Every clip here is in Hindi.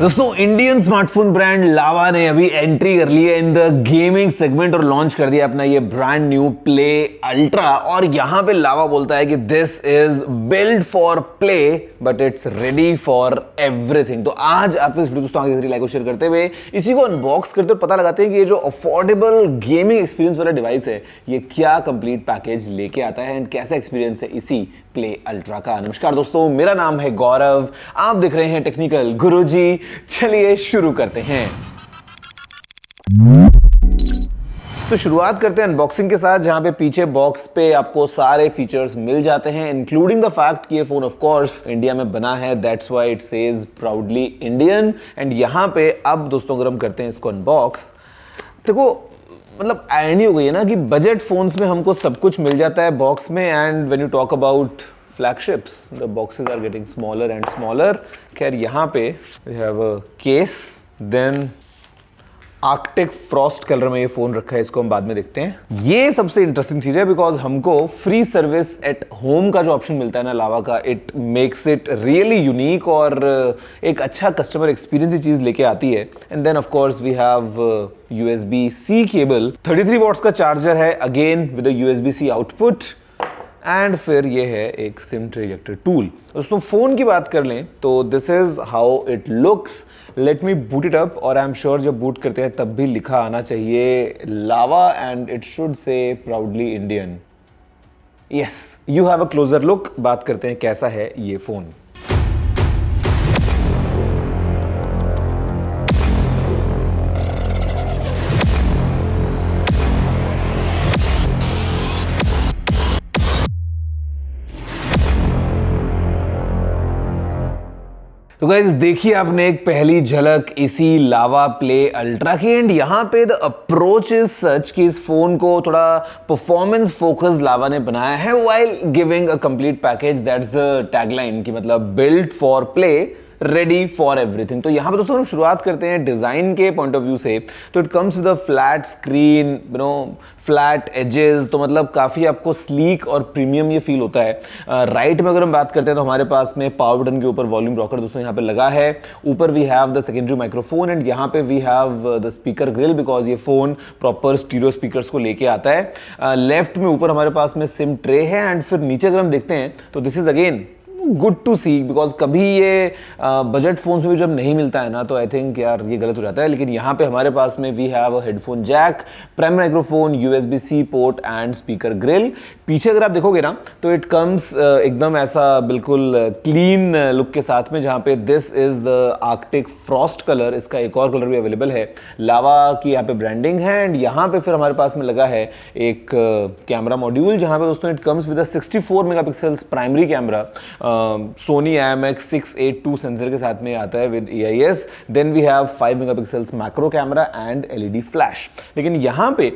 दोस्तों इंडियन स्मार्टफोन ब्रांड लावा ने अभी एंट्री कर ली है इन द गेमिंग सेगमेंट और लॉन्च कर दिया अपना ये ब्रांड न्यू प्ले अल्ट्रा। और यहां पे लावा बोलता है कि this is build for play but it's ready for everything. तो आज आप इस वीडियो दोस्तों आगे लाइक और शेयर करते हुए इसी को अनबॉक्स करते हुए पता लगाते हैं कि ये जो अफोर्डेबल गेमिंग एक्सपीरियंस वाला डिवाइस है ये क्या कंप्लीट पैकेज लेके आता है एंड कैसा एक्सपीरियंस है इसी प्ले अल्ट्रा का। नमस्कार दोस्तों, मेरा नाम है गौरव, आप देख रहे हैं टेक्निकल गुरुजी। चलिए शुरू करते हैं। तो शुरुआत करते हैं अनबॉक्सिंग के साथ, जहां पे पीछे बॉक्स पे आपको सारे फीचर्स मिल जाते हैं इंक्लूडिंग द फैक्ट कि ये फोन ऑफ कोर्स इंडिया में बना है, that's why it says proudly Indian. And यहां पे अब दोस्तों अगर हम करते हैं इसको अनबॉक्स, देखो मतलब आयरनी हो गई है ना कि बजट फोन्स में हमको सब कुछ मिल जाता है बॉक्स में, and when you talk about flagships the boxes are getting smaller and smaller। खैर यहाँ पे we have a case, then Arctic Frost colour में ये फोन रखा है, इसको हम बाद में देखते हैं। ये सबसे इंटरेस्टिंग चीज है बिकॉज हमको फ्री सर्विस एट होम का जो ऑप्शन मिलता है ना लावा का, it makes it really unique और एक अच्छा कस्टमर एक्सपीरियंस की चीज लेके आती है। And then of course we have USB-C cable, 33 watts का चार्जर है again with USB-C output, and फिर ये है एक सिम ट्रे इजेक्टर टूल। दोस्तों फोन की बात कर लें तो this is how it looks. Let me boot it up, और आई एम श्योर जब बूट करते हैं तब भी लिखा आना चाहिए Lava and it should say proudly Indian. Yes, you have a closure look. बात करते हैं कैसा है ये फोन। तो गाइस देखिए आपने एक पहली झलक इसी लावा प्ले अल्ट्रा की, एंड यहां पे द अप्रोच इज सच कि इस फोन को थोड़ा परफॉर्मेंस फोकस लावा ने बनाया है while giving a complete package. That's the tagline कि मतलब build for play ready for everything. तो यहां पे दोस्तों हम शुरुआत करते हैं डिजाइन के पॉइंट ऑफ व्यू से। तो it comes with a flat screen, you know flat edges, तो मतलब काफी आपको स्लीक और प्रीमियम ये फील होता है। राइट में अगर हम बात करते हैं तो हमारे पास में पावर बटन के ऊपर वॉल्यूम रॉकर दोस्तों यहाँ पे लगा है। ऊपर we have the secondary microphone and यहाँ पे we have the speaker grill because ये फोन प्रॉपर स्टीरियो स्पीकर्स को लेके आता है। लेफ्ट में ऊपर हमारे पास में सिम ट्रे है, एंड फिर नीचे अगर हम देखते हैं तो this is again good to see because कभी ये बजट फोन्स में भी जब नहीं मिलता है ना तो आई थिंक यार ये गलत हो जाता है। लेकिन यहाँ पे हमारे पास में we have a headphone jack, primary microphone, USB-C port and speaker grill. पीछे अगर आप देखोगे ना तो इट कम्स एकदम ऐसा बिल्कुल क्लीन लुक के साथ में, जहाँ पे this is the Arctic Frost colour. इसका एक और कलर भी अवेलेबल है, लावा की यहाँ पे ब्रांडिंग है। एंड यहाँ पे फिर हमारे पास में लगा है एक कैमरा मॉड्यूल, जहाँ पे दोस्तों it comes with a 64 megapixels primary camera, Sony IMX682 sensor के साथ में आता है with EIS। Then we have 5 megapixels macro camera and LED flash. लेकिन यहाँ पे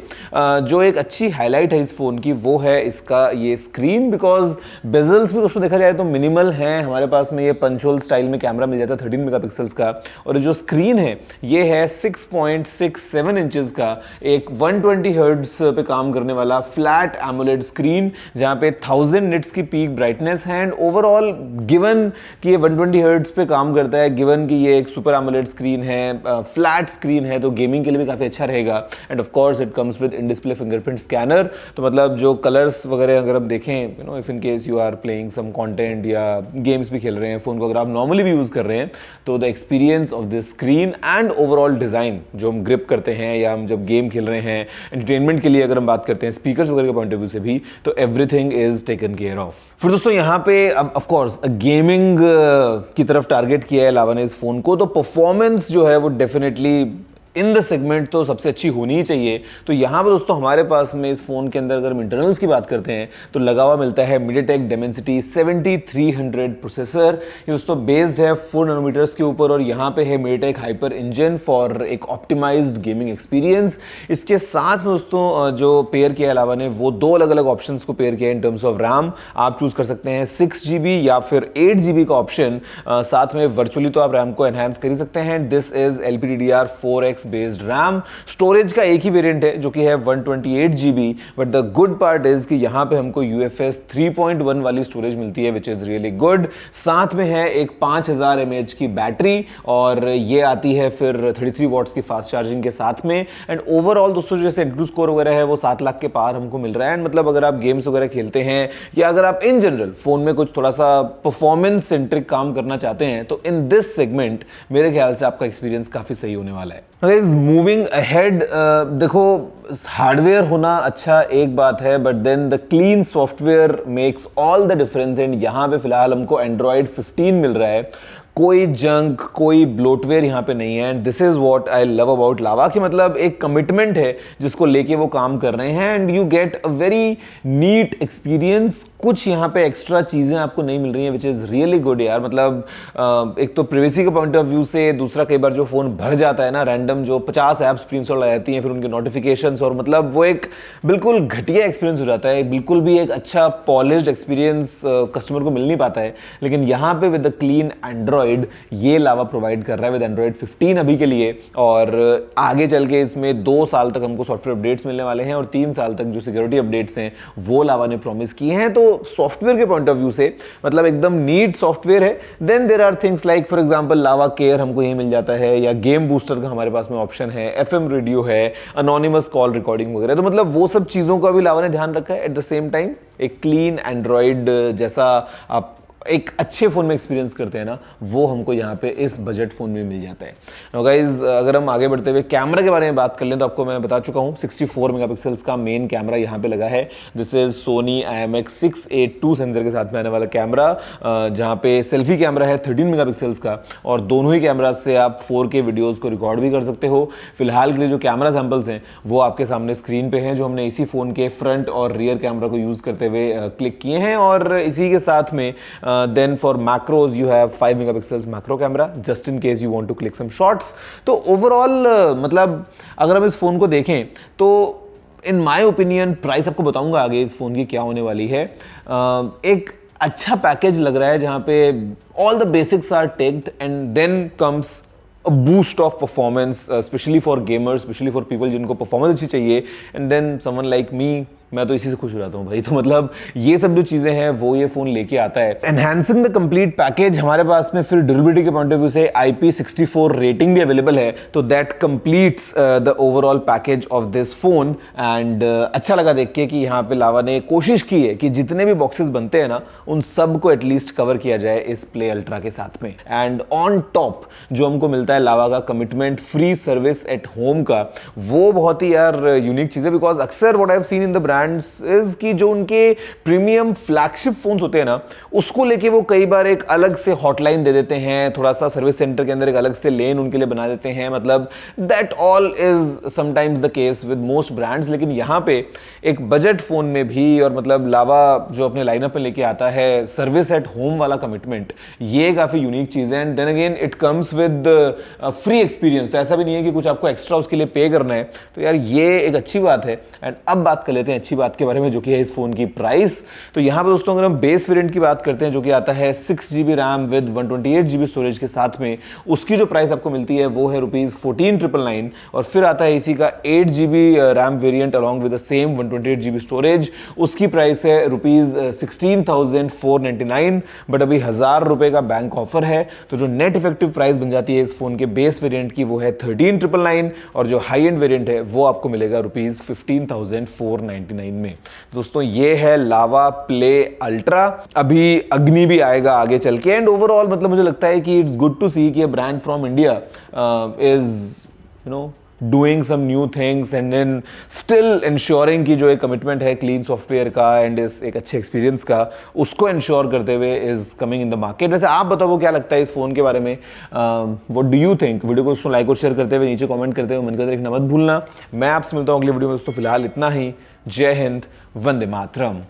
जो एक अच्छी हाईलाइट है इस फोन की वो है इसका ये स्क्रीन, बिकॉज बेजल्स भी दोस्तों देखा जाए तो मिनिमल है। हमारे पास में ये पंच होल स्टाइल में कैमरा मिल जाता है 13 मेगापिक्सल्स का, और जो स्क्रीन है ये है 6.67 इंचेस का एक 120 हर्ट्ज पे काम करने वाला फ्लैट एमोलेड स्क्रीन, जहाँ पे 1000 निट्स की पीक ब्राइटनेस है। एंड ओवरऑल गिवन कि ये 120 हर्ट्ज पे काम करता है, गिवन कि ये एक सुपर एमोलेड स्क्रीन है, फ्लैट स्क्रीन है, तो गेमिंग के लिए भी काफी अच्छा रहेगा। And of course it comes with in display fingerprint scanner. तो मतलब जो कलर्स वगैरह अगर हम देखें, you know if in case you are playing some content या गेम्स भी खेल रहे हैं फोन को अगर आप नॉर्मली भी यूज कर रहे हैं, तो the experience of this screen and overall design जो हम ग्रिप करते हैं या हम जब गेम खेल रहे हैं, एंटरटेनमेंट के लिए अगर हम बात करते हैं स्पीकर्स वगैरह के पॉइंट ऑफ व्यू से भी, तो everything is taken care of. फिर दोस्तों यहाँ पे अब ऑफ कोर्स गेमिंग की तरफ टारगेट किया है लावा ने इस फोन को, तो परफॉर्मेंस जो है वो डेफिनेटली इन द सेगमेंट तो सबसे अच्छी होनी ही चाहिए। तो यहाँ पर दोस्तों हमारे पास में इस फोन के अंदर अगर हम इंटरनल्स की बात करते हैं तो लगा हुआ मिलता है MediaTek Dimensity 7300 प्रोसेसर। ये दोस्तों बेस्ड है 4 नैनोमीटर्स के ऊपर, और यहाँ पे है MediaTek हाइपर इंजन फॉर एक ऑप्टिमाइज्ड गेमिंग एक्सपीरियंस। इसके साथ में दोस्तों जो पेयर किया है लावा ने वो दो अलग अलग ऑप्शन को पेयर किया है इन टर्म्स ऑफ रैम। आप चूज कर सकते हैं 6GB या फिर 8GB का ऑप्शन, साथ में वर्चुअली तो आप रैम को एनहांस कर ही सकते हैं। This is LPDDR4X 256 based RAM. Storage का एक ही वेरिएंट है जो कि है 128 GB, but the good part is कि यहाँ पे हमको UFS 3.1 वाली स्टोरेज मिलती है विच इज रियली गुड। साथ में है एक 5000 mAh की बैटरी और ये आती है फिर 33 वॉट्स की फास्ट चार्जिंग के साथ में। एंड ओवरऑल दोस्तों जैसे एंट्री स्कोर वगैरह है वो 7 लाख के पार हमको मिल रहा है। एंड मतलब अगर आप गेम्स वगैरह खेलते हैं या अगर आप इन जनरल फोन में कुछ थोड़ा सा परफॉर्मेंस सेंट्रिक काम करना चाहते हैं तो इन दिस सेगमेंट मेरे ख्याल से आपका एक्सपीरियंस काफी सही होने वाला है। मूविंग अहेड, देखो हार्डवेयर होना अच्छा एक बात है but then the clean software makes all the difference. And यहाँ पे फिलहाल हमको एंड्रॉइड 15 मिल रहा है, कोई जंक कोई ब्लोटवेयर यहाँ पे नहीं है। And this is what I love about Lava कि मतलब एक कमिटमेंट है जिसको लेके वो काम कर रहे हैं and you get a very neat experience. कुछ यहाँ पे एक्स्ट्रा चीज़ें आपको नहीं मिल रही हैं विच इज़ रियली गुड यार। मतलब एक तो प्राइवेसी के पॉइंट ऑफ व्यू से, दूसरा कई बार जो फ़ोन भर जाता है ना रैंडम, जो 50 ऐप्स स्क्रीनशॉट आ जाती हैं फिर उनके नोटिफिकेशंस, और मतलब वो एक बिल्कुल घटिया एक्सपीरियंस हो जाता है, बिल्कुल भी एक अच्छा पॉलिश्ड एक्सपीरियंस कस्टमर को मिल नहीं पाता है। लेकिन यहाँ पे विद द क्लीन एंड्रॉइड ये लावा प्रोवाइड कर रहा है विद एंड्रॉइड 15 अभी के लिए, और आगे चल के इसमें 2 साल तक हमको सॉफ्टवेयर अपडेट्स मिलने वाले हैं और 3 साल तक जो सिक्योरिटी अपडेट्स हैं वो लावा ने प्रॉमिस किए हैं। तो सॉफ्टवेयर के पॉइंट ऑफ व्यू से मतलब एकदम नीट सॉफ्टवेयर है। Then there are things like for example Lava care हमको यही मिल जाता है, या गेम बूस्टर का हमारे पास में ऑप्शन है, FM रेडियो है, अनोनिमस कॉल रिकॉर्डिंग वगैरह। तो मतलब वो सब चीज़ों का भी लावा ने ध्यान रखा है। एट द सेम टाइम एक क्लीन एंड्रॉइड जैसा आप एक अच्छे फ़ोन में एक्सपीरियंस करते हैं ना, वो हमको यहाँ पे इस बजट फ़ोन में मिल जाता है। नाउ गाइस, अगर हम आगे बढ़ते हुए कैमरा के बारे में बात कर लें तो आपको मैं बता चुका हूँ 64 मेगापिक्सल्स का मेन कैमरा यहाँ पे लगा है। This is Soni IMX682 sensor के साथ में आने वाला कैमरा, जहाँ पे सेल्फी कैमरा है 13 मेगापिक्सल्स का, और दोनों ही कैमरा से आप 4K वीडियोज़ को रिकॉर्ड भी कर सकते हो। फिलहाल के लिए जो कैमरा सैम्पल्स हैं वो आपके सामने स्क्रीन पे हैं, जो हमने इसी फ़ोन के फ्रंट और रियर कैमरा को यूज़ करते हुए क्लिक किए हैं। और इसी के साथ में then for macros you have 5 megapixels macro camera just in case you want to click some shots। तो overall मतलब अगर हम इस फोन को देखें तो in my opinion प्राइस आपको बताऊंगा आगे इस फोन की क्या होने वाली है। एक अच्छा पैकेज लग रहा है जहां पे all the basics are ticked and then comes a boost of performance, especially for gamers, especially for people जिनको performance अच्छी चाहिए, and then someone like me, मैं तो इसी से खुश हो जाता हूँ भाई। तो मतलब ये सब जो चीज़ें हैं वो ये फ़ोन लेके आता है। एनहांसिंग द कंप्लीट पैकेज, हमारे पास में फिर ड्यूरेबिलिटी के पॉइंट ऑफ व्यू से IP64 रेटिंग भी अवेलेबल है, तो that completes the overall package of this phone. And अच्छा लगा देख के कि यहाँ पे लावा ने कोशिश की है कि जितने भी बॉक्सेस बनते हैं ना उन सब को एटलीस्ट कवर किया जाए इस प्ले अल्ट्रा के साथ में। एंड ऑन टॉप जो हमको मिलता है लावा का commitment free service at home का, वो बहुत ही यार यूनिक चीज़ है। बिकॉज अक्सर what I have seen in the brand is कि जो उनके प्रीमियम फ्लैगशिप फोन्स होते हैं ना उसको लेके वो कई बार एक अलग से हॉटलाइन दे देते हैं, थोड़ा सा सर्विस सेंटर के अंदर एक अलग से लेन उनके लिए बना देते हैं। मतलब that all is sometimes the case with most brands. लेकिन यहाँ पे एक बजट फोन में भी, और मतलब लावा जो अपने लाइनअप में लेके आता है सर्विस एट होम वाला कमिटमेंट, ये काफी यूनिक चीज है। And then again it comes with free experience, तो ऐसा भी नहीं है कि कुछ आपको एक्स्ट्रा उसके लिए पे करना है। तो यार ये एक अच्छी बात है। एंड अब बात कर लेते हैं अच्छी बात के बारे में जो कि है इस फोन की प्राइस। तो यहां पर दोस्तों अगर हम बेस वेरिएंट की बात करते हैं जो कि आता है 6GB RAM with 128GB storage के साथ में, उसकी जो प्राइस आपको मिलती है वो है ₹14,999। और फिर आता है इसी का 8GB RAM variant along with the same 128GB storage, उसकी प्राइस है ₹16,499। बट अभी ₹1,000 का बैंक ऑफर है, तो जो नेट इफेक्टिव प्राइस बन जाती है इस फोन के बेस वेरिएंट की वो है 13,999, और जो हाई एंड वेरिएंट है वो आपको मिलेगा ₹15,499 में। दोस्तों ये है लावा प्ले अल्ट्रा, अभी अग्नि भी आएगा आगे चल के। एंड ओवरऑल मतलब मुझे लगता है कि इट्स गुड टू सी कि a brand from India is doing some new things and then still ensuring कि जो एक कमिटमेंट है क्लीन सॉफ्टवेयर का एंड इस एक अच्छे एक्सपीरियंस का, उसको इंश्योर करते हुए is coming in the market. वैसे आप बताओ वो क्या लगता है इस फोन के बारे में, what do you think. Video को दोस्तों लाइक और शेयर करते हुए नीचे कमेंट करते हुए मन का देखना मत भूलना। मैं आपसे मिलता हूँ अगली वीडियो में दोस्तों, फिलहाल इतना ही। जय हिंद, वंदे मातरम।